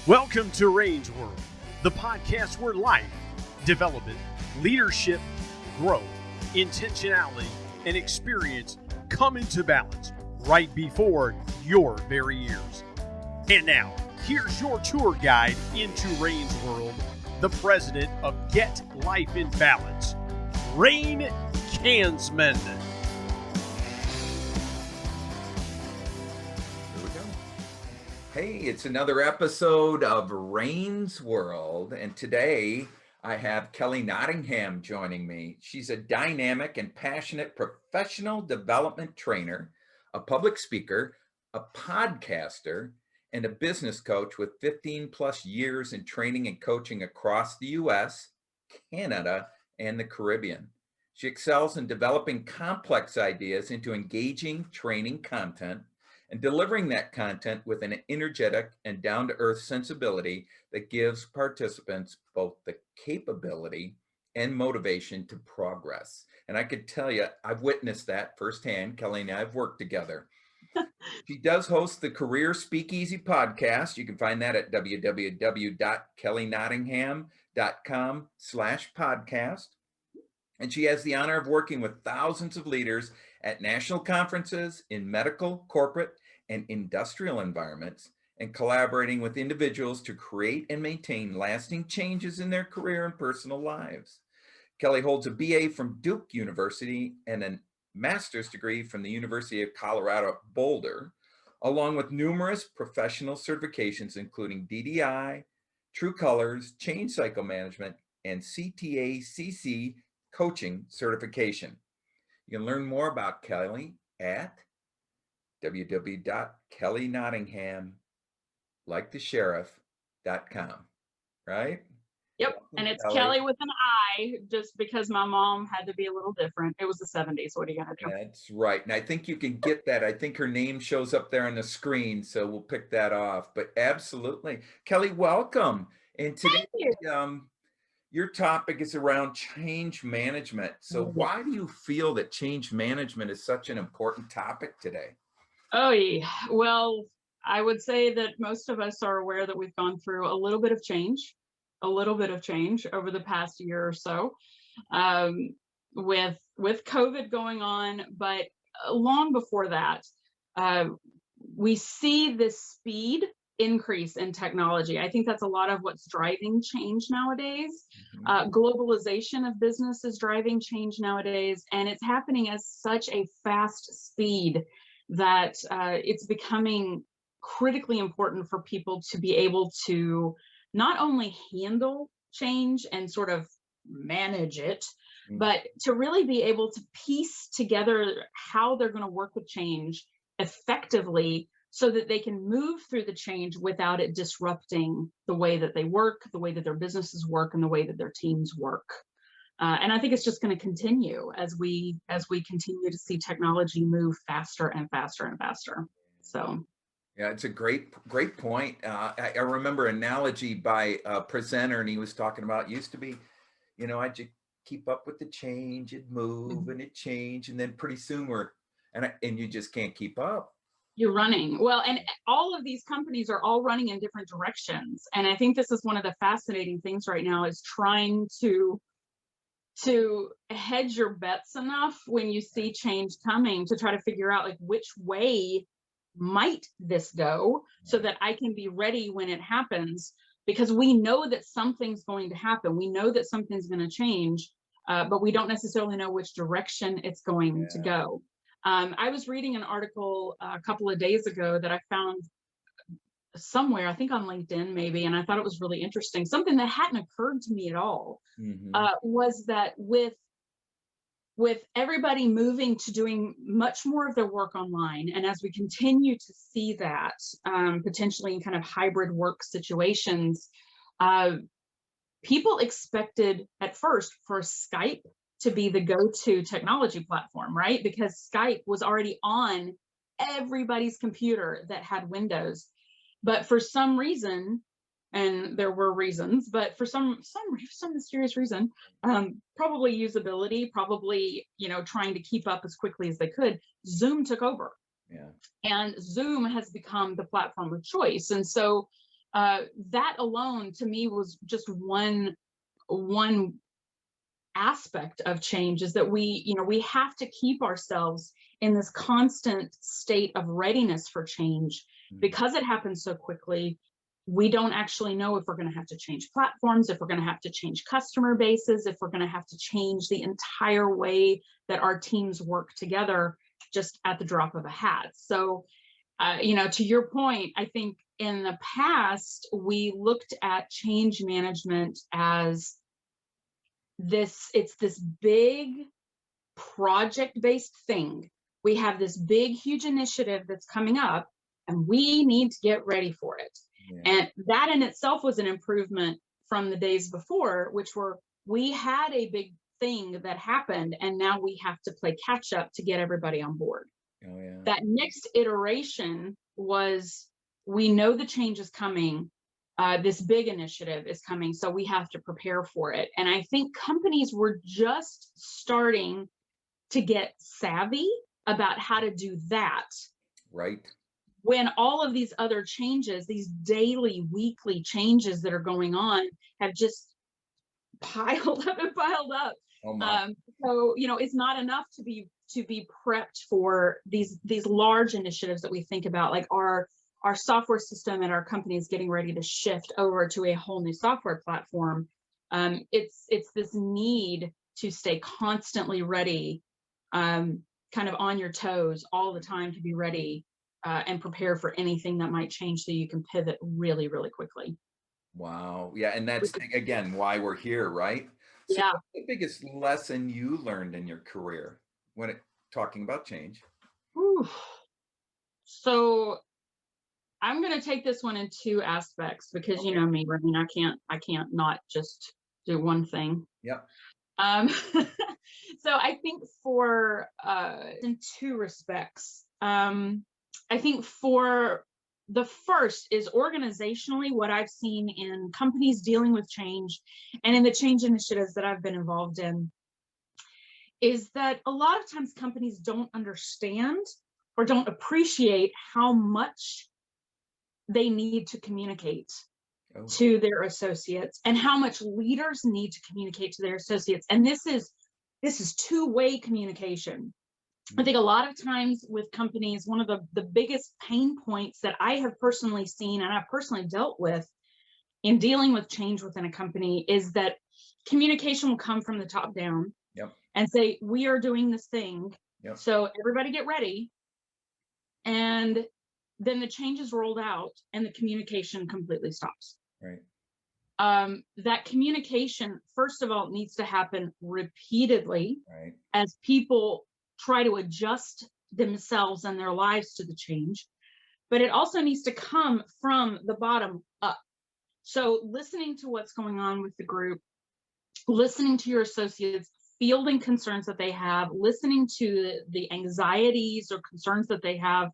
Welcome to Range World, the podcast where life, development, leadership, growth, intentionality, and experience come into balance right before your very ears. And now, here's your tour guide into Range World, the president of Get Life in Balance, Rain Kansman. Hey, it's another episode of Rain's World, and today I have Kelli Nottingham joining me. She's a dynamic and passionate professional development trainer, a public speaker, a podcaster, and a business coach with 15 plus years in training and coaching across the US, Canada, and the Caribbean. She excels in developing complex ideas into engaging training content and delivering that content with an energetic and down-to-earth sensibility that gives participants both the capability and motivation to progress. And I could tell you, I've witnessed that firsthand. Kelli and I have worked together. She does host the Career Speakeasy podcast. You can find that at www.kellinottingham.com/podcast. And she has the honor of working with thousands of leaders at national conferences in medical, corporate, and industrial environments, and collaborating with individuals to create and maintain lasting changes in their career and personal lives. Kelli holds a BA from Duke University and a master's degree from the University of Colorado Boulder, along with numerous professional certifications, including DDI, True Colors, Change Cycle Management, and CTA-CC coaching certification. You can learn more about Kelli at www.kellinottingham, like the sheriff.com, right? Yep, and it's Kelli with an I, just because my mom had to be a little different. It was the 70s. What are you going to do? That's right. And I think you can get that. I think her name shows up there on the screen, so we'll pick that off. But absolutely. Kelli, welcome. And today, your topic is around change management. So why do you feel that change management is such an important topic today? Oh, yeah. Well, I would say that most of us are aware that we've gone through a little bit of change over the past year or so, with COVID going on. But long before that, we see this speed increase in technology. I think that's a lot of what's driving change nowadays. Globalization of business is driving change nowadays, and it's happening at such a fast speed that it's becoming critically important for people to be able to not only handle change and sort of manage it, but to really be able to piece together how they're going to work with change effectively, so that they can move through the change without it disrupting the way that they work, the way that their businesses work, and the way that their teams work. And I think it's just going to continue as we continue to see technology move faster and faster and faster. So, yeah, it's a great point. I remember an analogy by a presenter, and he was talking about, used to be, I'd just keep up with the change, it'd move and it change, and then pretty soon and you just can't keep up. You're running. Well, and all of these companies are all running in different directions. And I think this is one of the fascinating things right now, is trying to hedge your bets enough when you see change coming to try to figure out, like, which way might this go, so that I can be ready when it happens, because we know that something's going to happen. We know that something's going to change, but we don't necessarily know which direction it's going to go. I was reading an article a couple of days ago that I found somewhere, I think on LinkedIn maybe, and I thought it was really interesting. Something that hadn't occurred to me at all was that with everybody moving to doing much more of their work online, and as we continue to see that potentially in kind of hybrid work situations, people expected at first for Skype to be the go-to technology platform, right? Because Skype was already on everybody's computer that had Windows. But for some reason, and there were reasons, but for some mysterious reason, probably usability, probably, trying to keep up as quickly as they could, Zoom took over. And Zoom has become the platform of choice. And so that alone to me was just one aspect of change, is that we have to keep ourselves in this constant state of readiness for change, because it happens so quickly. We don't actually know if we're going to have to change platforms, if we're going to have to change customer bases, if we're going to have to change the entire way that our teams work together just at the drop of a hat. So, to your point, I think in the past, we looked at change management as it's this big project-based thing. We have this big, huge initiative that's coming up, and we need to get ready for it. Yeah. And that in itself was an improvement from the days before, which were, we had a big thing that happened, and now we have to play catch up to get everybody on board. Oh, yeah. That next iteration was, we know the change is coming. This big initiative is coming, so we have to prepare for it. And I think companies were just starting to get savvy about how to do that. Right. When all of these other changes, these daily, weekly changes that are going on, have just piled up and piled up. Oh my. So, it's not enough to be prepped for these large initiatives that we think about, like our software system at our company is getting ready to shift over to a whole new software platform. It's this need to stay constantly ready, kind of on your toes all the time, to be ready and prepare for anything that might change, so you can pivot really, really quickly. Wow. Yeah. And that's, again, why we're here, right? So yeah. What's the biggest lesson you learned in your career when talking about change? Whew. So I'm going to take this one in two aspects, because okay. You know me, Ramin, I can't not just do one thing. Yep. So I think for in two respects, I think for the first is organizationally, what I've seen in companies dealing with change and in the change initiatives that I've been involved in, is that a lot of times companies don't understand or don't appreciate how much they need to communicate to their associates, and how much leaders need to communicate to their associates. And this is two-way communication. I think a lot of times with companies, one of the biggest pain points that I have personally seen and I've personally dealt with in dealing with change within a company is that communication will come from the top down. Yep. And say, we are doing this thing. Yep. So everybody get ready. And then the change is rolled out and the communication completely stops. Right. That communication, first of all, needs to happen repeatedly, right, as people try to adjust themselves and their lives to the change. But it also needs to come from the bottom up. So listening to what's going on with the group, listening to your associates, fielding concerns that they have, listening to the anxieties or concerns that they have,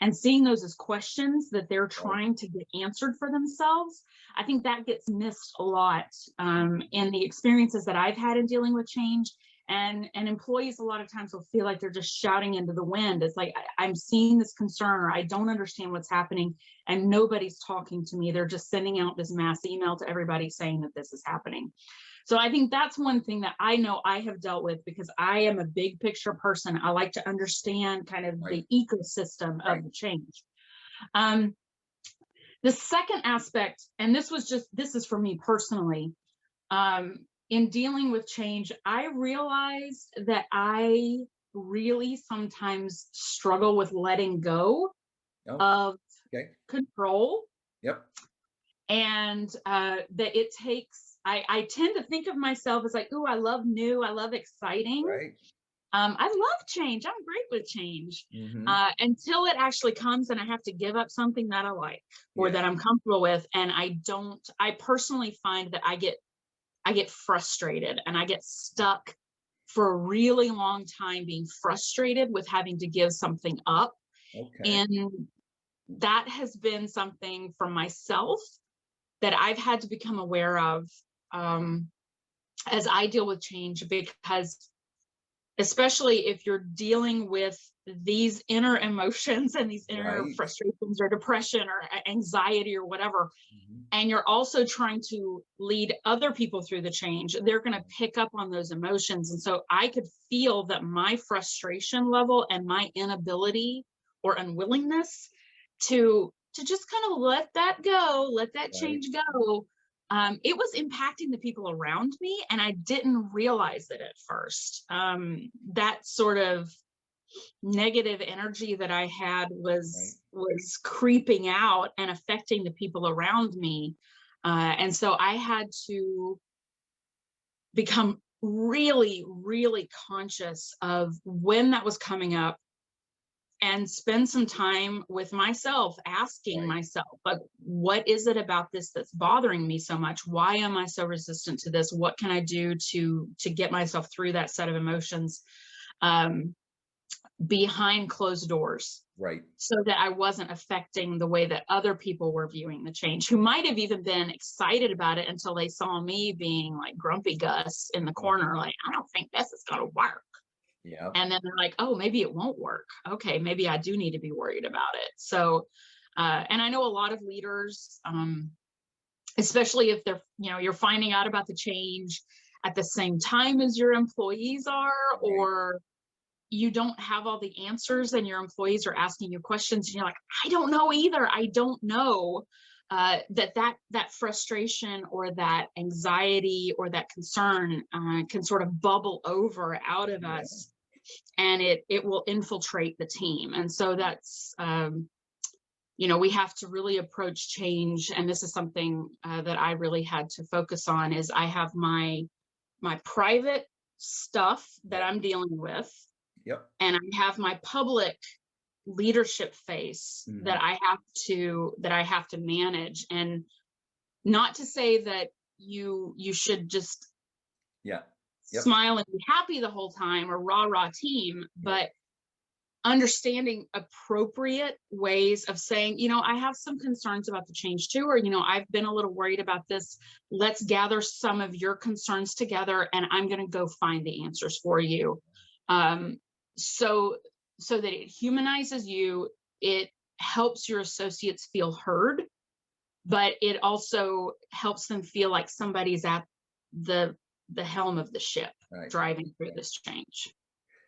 and seeing those as questions that they're trying to get answered for themselves. I think that gets missed a lot in the experiences that I've had in dealing with change. And employees a lot of times will feel like they're just shouting into the wind. It's like, I'm seeing this concern, or I don't understand what's happening, and nobody's talking to me. They're just sending out this mass email to everybody saying that this is happening. So I think that's one thing that I know I have dealt with, because I am a big picture person. I like to understand kind of right. the ecosystem right. of the change. The second aspect, and this is for me personally, in dealing with change, I realized that I really sometimes struggle with letting go of control. Yep. And that it takes, I tend to think of myself as like, ooh, I love new, I love exciting. Right. I love change. I'm great with change. Mm-hmm. Until it actually comes and I have to give up something that I like or that I'm comfortable with. And I personally find that I get frustrated and I get stuck for a really long time being frustrated with having to give something up. Okay. And that has been something for myself that I've had to become aware of as I deal with change, because especially if you're dealing with these inner emotions and these inner Right. frustrations or depression or anxiety or whatever, Mhm. and you're also trying to lead other people through the change, they're going to pick up on those emotions. And so I could feel that my frustration level and my inability or unwillingness to just kind of let that go, let that Right. change go, it was impacting the people around me, and I didn't realize it at first. That sort of negative energy that I had Right. was creeping out and affecting the people around me. And so I had to become really, really conscious of when that was coming up and spend some time with myself, asking Right. myself, like, what is it about this that's bothering me so much? Why am I so resistant to this? What can I do to get myself through that set of emotions? Behind closed doors, Right. so that I wasn't affecting the way that other people were viewing the change, who might have even been excited about it until they saw me being like grumpy Gus in the corner, like, I don't think this is going to work. Yeah. And then they're like, oh, maybe it won't work. Okay, maybe I do need to be worried about it. So, and I know a lot of leaders, especially if they're, you're finding out about the change at the same time as your employees are, Right. or you don't have all the answers and your employees are asking you questions and you're like, I don't know either. I don't know. That frustration or that anxiety or that concern can sort of bubble over out of Yeah. us, and it will infiltrate the team. And so that's we have to really approach change. And this is something that I really had to focus on. Is I have my private stuff that Right. I'm dealing with, Yep. and I have my public leadership face Mhm. that I have to manage. And not to say that you should just Yeah. Yep. smile and be happy the whole time, or rah team, Yep. but understanding appropriate ways of saying, I have some concerns about the change too, or, I've been a little worried about this. Let's gather some of your concerns together and I'm going to go find the answers for you. So that it humanizes you, it helps your associates feel heard, but it also helps them feel like somebody's at the helm of the ship, Right. driving through Right. this change.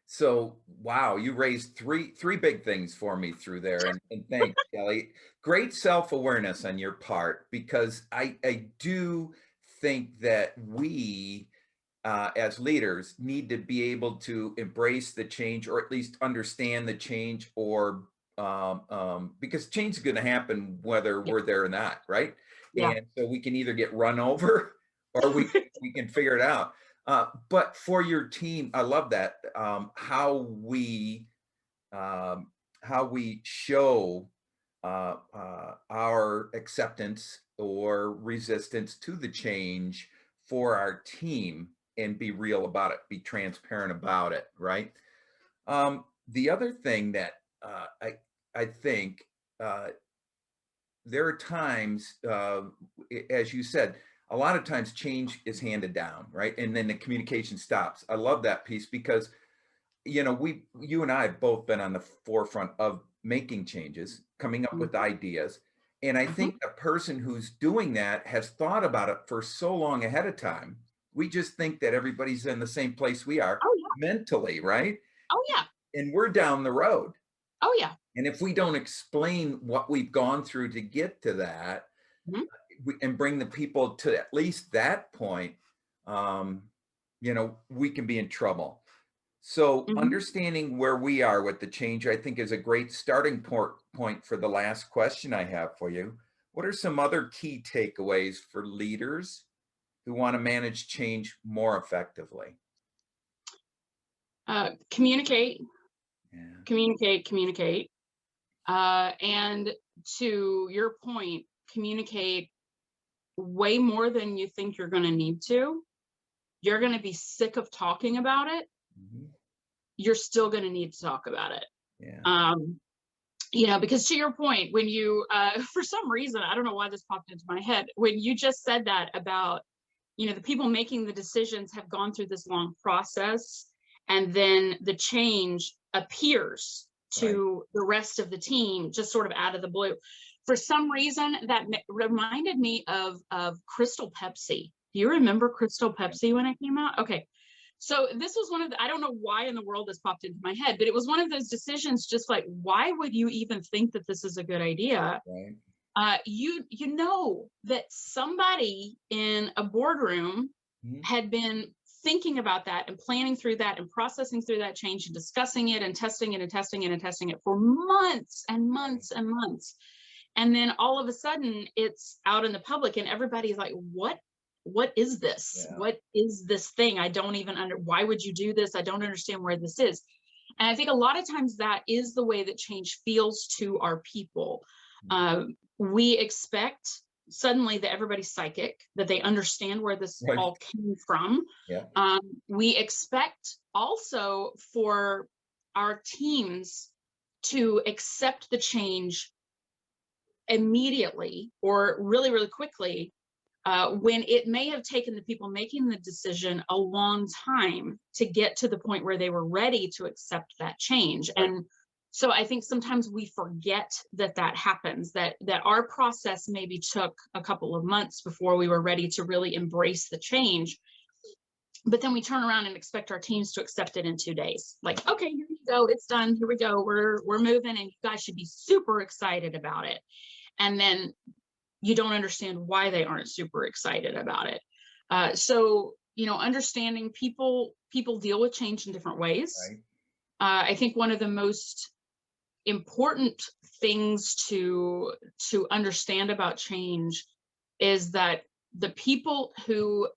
So, wow, you raised three big things for me through there, and thanks, Kelly. Great self-awareness on your part, because I do think that we as leaders need to be able to embrace the change, or at least understand the change, or because change is going to happen whether Yeah. we're there or not, right? Yeah. And so we can either get run over or we can figure it out. But for your team, I love that, um, how we show our acceptance or resistance to the change for our team, and be real about it, be transparent about it, right? The other thing that I think uh, there are times, as you said, a lot of times change is handed down, right? And then the communication stops. I love that piece, because you and I have both been on the forefront of making changes, coming up with ideas. And I Mhm. think a person who's doing that has thought about it for so long ahead of time. We just think that everybody's in the same place we are Oh yeah. mentally, right? Oh yeah. And we're down the road. Oh yeah. And if we don't explain what we've gone through to get to that, Mhm. and bring the people to at least that point, um, we can be in trouble. So Mhm. understanding where we are with the change, I think, is a great starting point for the last question I have for you. What are some other key takeaways for leaders who want to manage change more effectively? Communicate, Yeah. communicate, communicate. And to your point, communicate way more than you think you're going to need to. You're going to be sick of talking about it. Mhm. You're still going to need to talk about it. Yeah. Because to your point, when you, for some reason, I don't know why this popped into my head, when you just said that about, the people making the decisions have gone through this long process, and then the change appears to the rest of the team just sort of out of the blue. For some reason, that reminded me of Crystal Pepsi. Do you remember Crystal Pepsi when it came out? Okay. So this was one of the, I don't know why in the world this popped into my head, but it was one of those decisions, just like, why would you even think that this is a good idea? Right. You know that somebody in a boardroom had been thinking about that and planning through that and processing through that change and discussing it and testing it and testing it and testing it for months and months and months. And then all of a sudden it's out in the public and everybody's like, what is this? Yeah. What is this thing? I don't even why would you do this? I don't understand where this is. And I think a lot of times that is the way that change feels to our people. We expect suddenly that everybody's psychic, that they understand where this all came from. Yeah. We expect also for our teams to accept the change immediately or really, really quickly, when it may have taken the people making the decision a long time to get to the point where they were ready to accept that change. Right. And so I think sometimes we forget that that happens, that our process maybe took a couple of months before we were ready to really embrace the change. But then we turn around and expect our teams to accept it in 2 days. Like, okay, here you go, it's done, here we go, we're moving, and you guys should be super excited about it. And then you don't understand why they aren't super excited about it. So, understanding people deal with change in different ways. Right. I think one of the most important things to understand about change is that the people who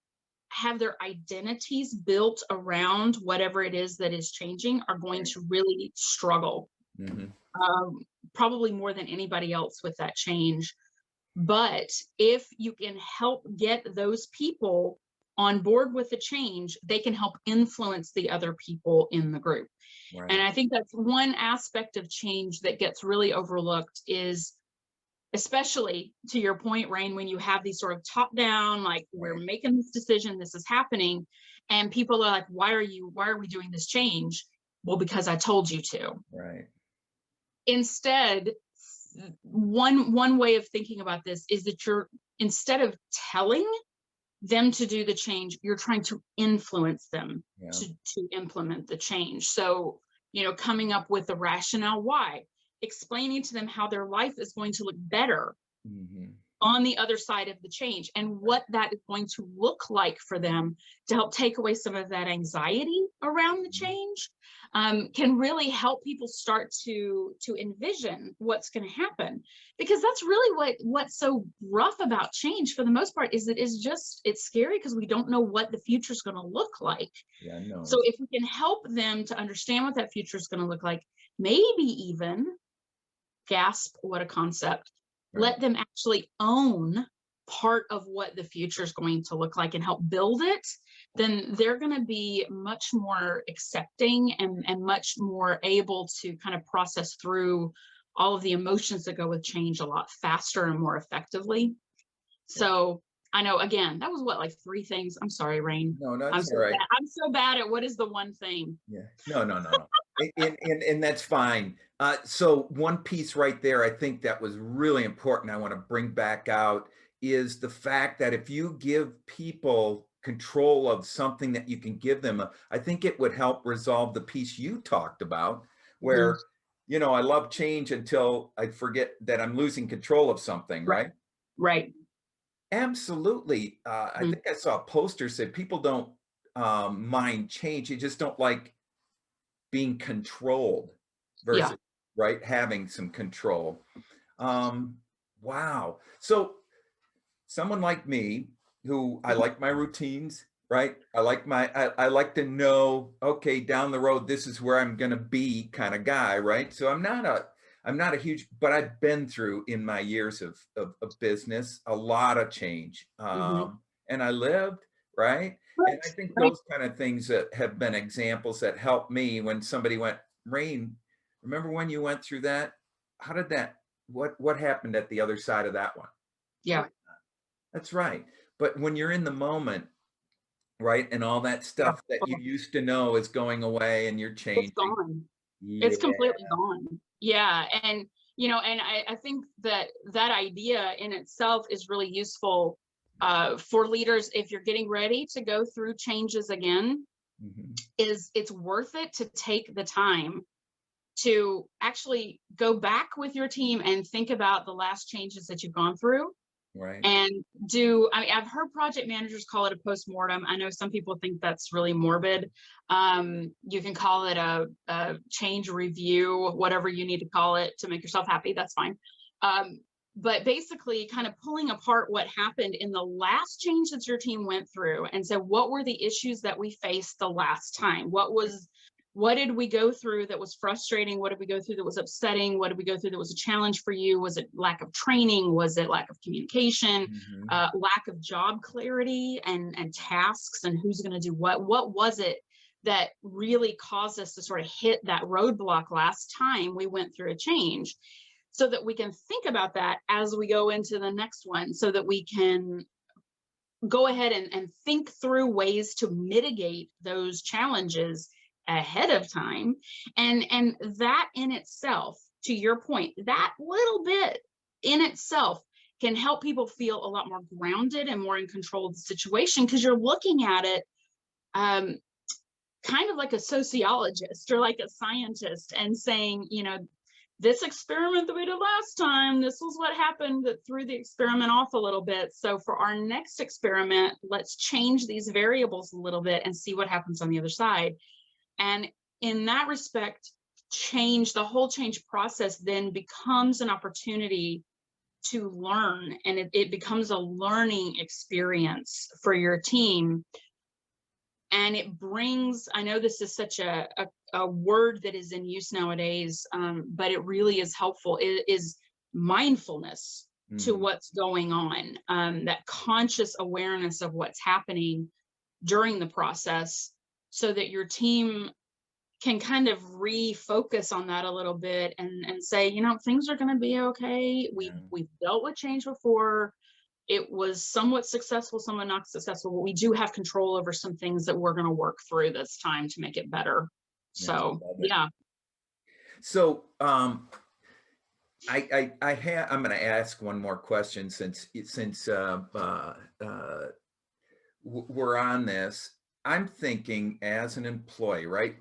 have their identities built around whatever it is that is changing are going to really struggle, probably more than anybody else with that change. But if you can help get those people on board with the change, they can help influence the other people in the group. Right. And I think that's one aspect of change that gets really overlooked, is especially to your point, Rain, when you have these sort of top down, like, we're making this decision, this is happening, and people are like, why are we doing this change? Well, because I told you to. Right. Instead, one way of thinking about this is that you're, instead of telling them to do the change, you're trying to influence them to implement the change. So, coming up with the rationale why, explaining to them how their life is going to look better on the other side of the change, and what that is going to look like for them to help take away some of that anxiety around the change, can really help people start to envision what's going to happen. Because that's really what's so rough about change for the most part, is it's scary because we don't know what the future is going to look like. Yeah, I know. So if we can help them to understand what that future is going to look like, maybe even gasp, what a concept, let them actually own part of what the future is going to look like and help build it, then they're going to be much more accepting and much more able to kind of process through all of the emotions that go with change a lot faster and more effectively. So I know, again, that was like 3 things. I'm sorry, Rain. No, that's all right. I'm so bad at what is the one thing. Yeah. No. And that's fine. So one piece right there, I think that was really important, I want to bring back out, is the fact that if you give people control of something that you can give them, I think it would help resolve the piece you talked about, where, I love change until I forget that I'm losing control of something, right? Right. Absolutely. I think I saw a poster said people don't mind change. You just don't like being controlled versus having some control. Wow. So someone like me, who I like my routines, right? I like to know, okay, down the road, this is where I'm going to be kind of guy, right? So I'm not a huge, but I've been through in my years of business, a lot of change. And I lived, right? And I think those kind of things that have been examples that helped me when somebody went, Rain, remember when you went through that? How did that, what happened at the other side of that one? Yeah. That's right. But when you're in the moment, right? And all that Yeah. stuff that you used to know is going away and you're It's changing. gone. Yeah. It's completely gone. Yeah. And, and I think that that idea in itself is really useful for leaders if you're getting ready to go through changes again. Mhm. It's worth it to take the time to actually go back with your team and think about the last changes that you've gone through Right. and I've heard project managers call it a postmortem. I know some people think that's really morbid. You can call it a change review, whatever you need to call it to make yourself happy, that's fine. But basically kind of pulling apart what happened in the last change that your team went through and so what were the issues that we faced the last time? What did we go through that was frustrating? What did we go through that was upsetting? What did we go through that was a challenge for you? Was it lack of training? Was it lack of communication? Mhm. Lack of job clarity and tasks and who's going to do what? What was it that really caused us to sort of hit that roadblock last time we went through a change? So that we can think about that as we go into the next one, so that we can go ahead and think through ways to mitigate those challenges ahead of time. And that in itself, to your point, that little bit in itself can help people feel a lot more grounded and more in control of the situation because you're looking at it um, kind of like a sociologist or like a scientist and saying, this experiment that we did last time, this was what happened that threw the experiment off a little bit. So for our next experiment, let's change these variables a little bit and see what happens on the other side. And in that respect, the whole change process then becomes an opportunity to learn, and it becomes a learning experience for your team. And it brings, I know this is such a word that is in use nowadays, but it really is helpful. It is mindfulness to Mhm. what's going on, that conscious awareness of what's happening during the process so that your team can kind of refocus on that a little bit and say, things are going to be okay. Yeah. We've dealt with change before. It was somewhat successful, somewhat not successful, but we do have control over some things that we're going to work through this time to make it better. Yeah. So, Love it. yeah. So, I'm going to ask one more question since we're on this. I'm thinking as an employee, right,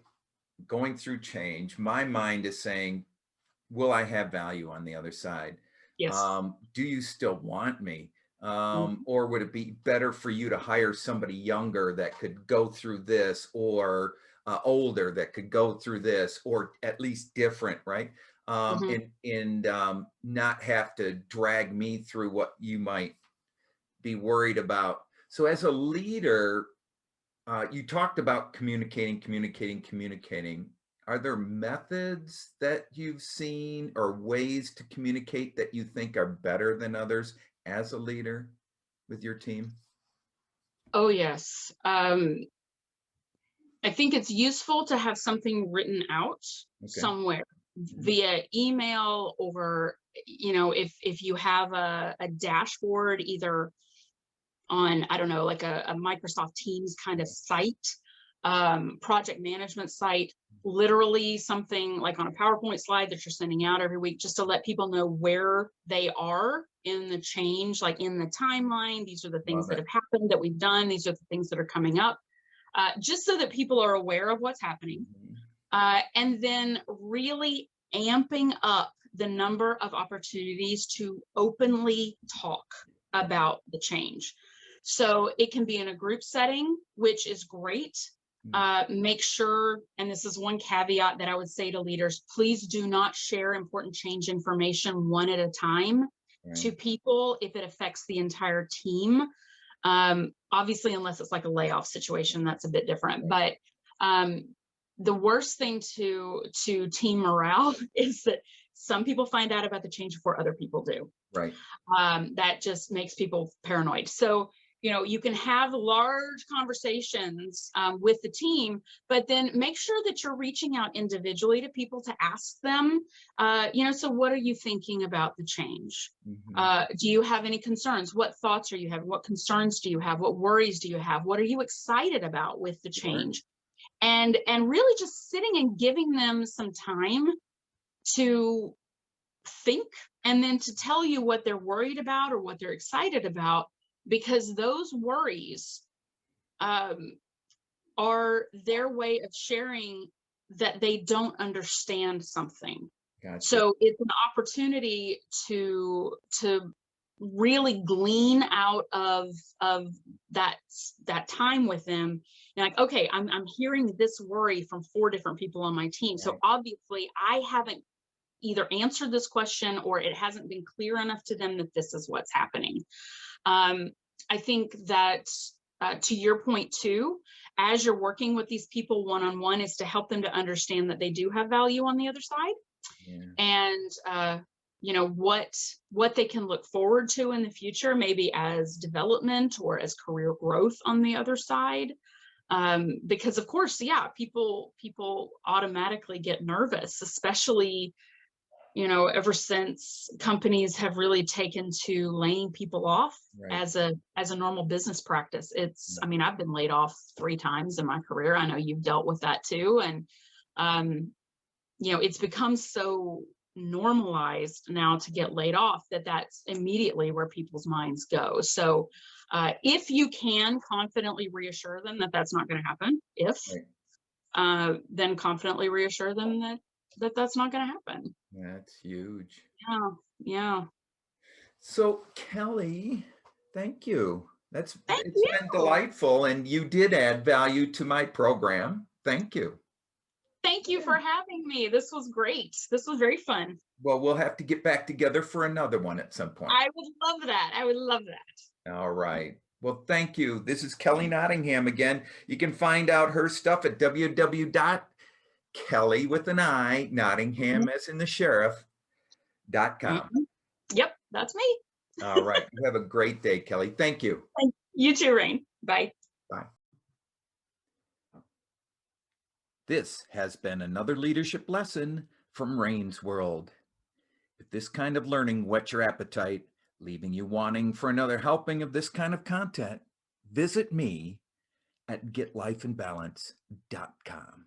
going through change, my mind is saying, will I have value on the other side? Yes. Do you still want me? Mhm. Or would it be better for you to hire somebody younger that could go through this, or older that could go through this, or at least different, right? Mhm. And not have to drag me through what you might be worried about. So as a leader, you talked about communicating. Are there methods that you've seen or ways to communicate that you think are better than others as a leader with your team? Oh, yes. I think it's useful to have something written out Okay. somewhere Mhm. via email or, if you have a dashboard, either on, I don't know, like a Microsoft Teams kind of site, project management site, literally something like on a PowerPoint slide that you're sending out every week, just to let people know where they are in the change, like in the timeline. These are the things Love that it. have happened that we've done. These are the things that are coming up, just so that people are aware of what's happening. Mhm. And then really amping up the number of opportunities to openly talk about the change. So it can be in a group setting, which is great. Mhm. Make sure, and this is one caveat that I would say to leaders, please do not share important change information one at a time Right. to people if it affects the entire team. Obviously, unless it's like a layoff situation, that's a bit different. But um, the worst thing to team morale is that some people find out about the change before other people do. Right. That just makes people paranoid. So You can have large conversations with the team, but then make sure that you're reaching out individually to people to ask them, so what are you thinking about the change? Do you have any concerns? What thoughts are you having? What concerns do you have? What worries do you have? What are you excited about with the change? And really just sitting and giving them some time to think, and then to tell you what they're worried about or what they're excited about, because those worries are their way of sharing that they don't understand something. Gotcha. So it's an opportunity to really glean out of that time with them. And like, okay, I'm hearing this worry from 4 different people on my team. So obviously I haven't either answered this question, or it hasn't been clear enough to them that this is what's happening. I think that to your point too, as you're working with these people one-on-one, is to help them to understand that they do have value on the other side. And what they can look forward to in the future, maybe as development or as career growth on the other side. Because of course, people automatically get nervous, especially ever since companies have really taken to laying people off as a normal business practice. I've been laid off 3 times in my career. I know you've dealt with that too. And, it's become so normalized now to get laid off that's immediately where people's minds go. So if you can confidently reassure them that that's not going to happen, then confidently reassure them that that's not going to happen. That's huge. Yeah. So Kelli, thank you. It's you. been delightful, and you did add value to my program. Thank you. Thank you for having me. This was great. This was very fun. Well, we'll have to get back together for another one at some point. I would love that. All right. Well, thank you. This is Kelli Nottingham again. You can find out her stuff at www.Kelli with an I, Nottingham as in the sheriff.com. Yep, that's me. All right. You have a great day, Kelli. Thank you. You too, Rain. Bye. Bye. This has been another leadership lesson from Rain's World. If this kind of learning whets your appetite, leaving you wanting for another helping of this kind of content, visit me at getlifeandbalance.com.